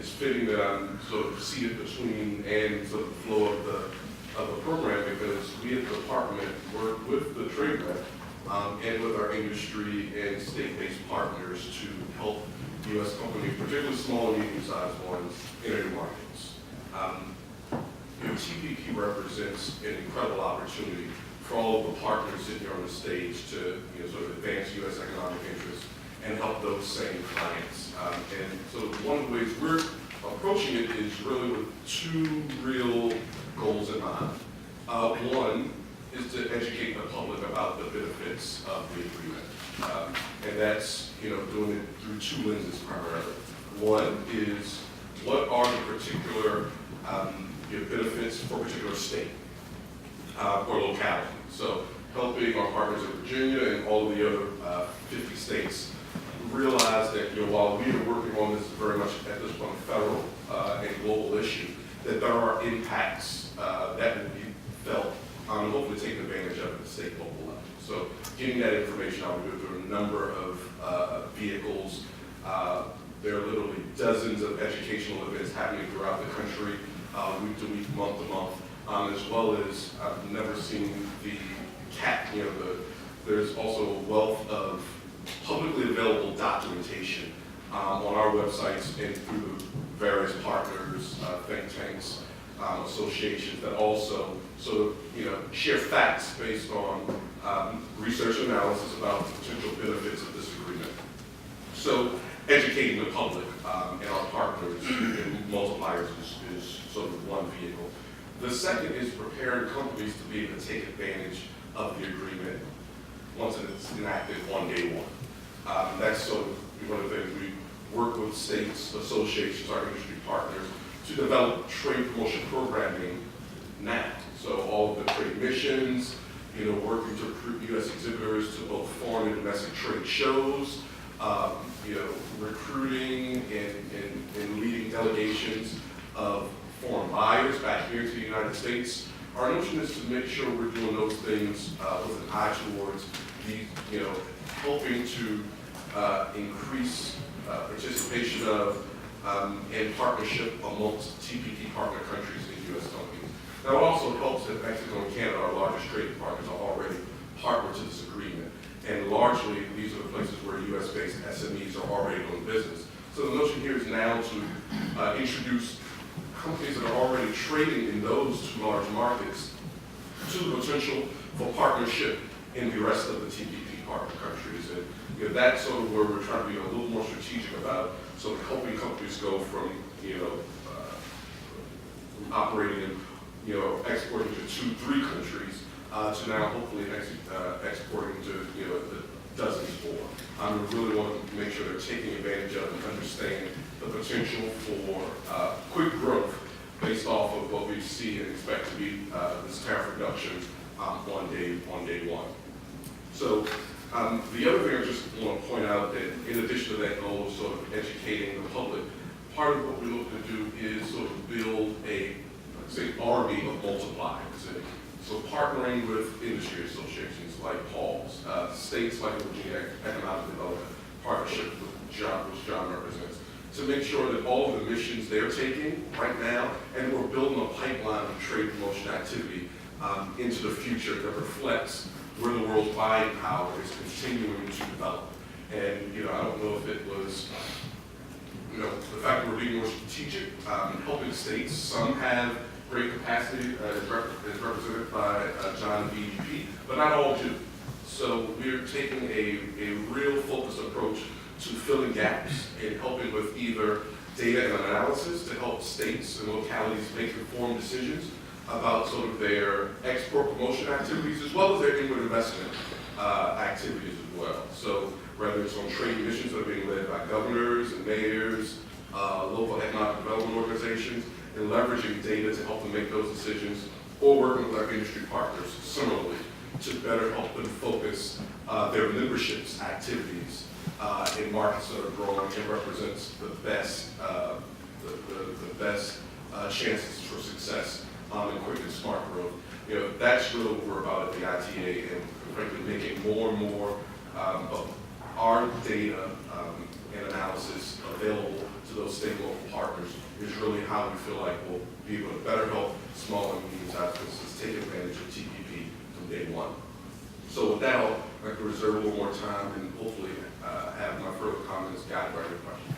it's fitting that I'm sort of seated between and sort of the flow of the program, because we at the department work with the trade rep and with our industry and state-based partners to help U.S. companies, particularly small and medium-sized ones, enter new markets. TPP represents an incredible opportunity for all of the partners sitting here on the stage to sort of advance U.S. economic interests and help those same clients. And so one of the ways we're approaching it is really with two real goals in mind. One is to educate the public about the benefits of the agreement. And that's doing it through two lenses primarily. One is what are the particular benefits for a particular state or locality. So helping our partners in Virginia and all of the other 50 states realize that while we are working on this very much at this point federal and global issue, that there are impacts that will be felt and hopefully taken advantage of at the state local level. So getting that information out, we do it through a number of vehicles. There are literally dozens of educational events happening throughout the country, week to week, month to month, as well as I've never seen the CAT. There's also a wealth of publicly available documentation on our websites and through the various partners, think tanks, associations that also sort of share facts based on research analysis about the potential benefits of this agreement. So educating the public and our partners and multipliers is sort of one vehicle. The second is preparing companies to be able to take advantage of the agreement once it's enacted on day one. That's sort of one of the things we work with states, associations, our industry partners to develop trade promotion programming now. So all of the trade missions, working to recruit U.S. exhibitors to both foreign and domestic trade shows, recruiting and leading delegations of foreign buyers back here to the United States. Our notion is to make sure we're doing those things with an eye towards helping to increase participation of and partnership amongst TPP partner countries and U.S. companies. Now it also helps that Mexico and Canada, our largest trading partners, are already partner to this agreement. And largely, these are the places where U.S.-based SMEs are already doing business. So the notion here is now to introduce companies that are already trading in those two large markets to the potential for partnership in the rest of the TPP partner countries. And that's sort of where we're trying to be a little more strategic about sort of helping companies go from operating in exporting to 2-3 countries to now hopefully exporting to dozens more. We really want to make sure they're taking advantage of and understand the potential for quick growth based off of what we see and expect to be this tariff reduction on day one. So the other thing I just want to point out that in addition to that goal of sort of educating the public, part of what we look to do is sort of build a, army of multipliers. So partnering with industry associations like Paul's, states like the Virginia Economic Development Partnership, which John represents, to make sure that all of the missions they're taking right now, and we're building a pipeline of trade promotion activity into the future that reflects where the world's buying power is continuing to develop. And I don't know if it was the fact that we're being more strategic, helping states. Some have great capacity as represented by John and BDP, but not all do. So we're taking a real focused approach to filling gaps and helping with either data and analysis to help states and localities make informed decisions about sort of their export promotion activities as well as their inward investment activities as well. So whether it's on trade missions that are being led by governors and mayors, local economic development organizations, and leveraging data to help them make those decisions, or working with our industry partners similarly to better help them focus their membership's activities in markets that are growing and represents the best chances for success and quick and smart growth. That's really what we're about at the ITA, and frankly making more and more of our data and analysis available to those state and local partners is really how we feel like we'll be able to better help small and medium-sized businesses take advantage of TPP from day one. So with that, I'd like to reserve a little more time and hopefully have my further comments guided by your questions.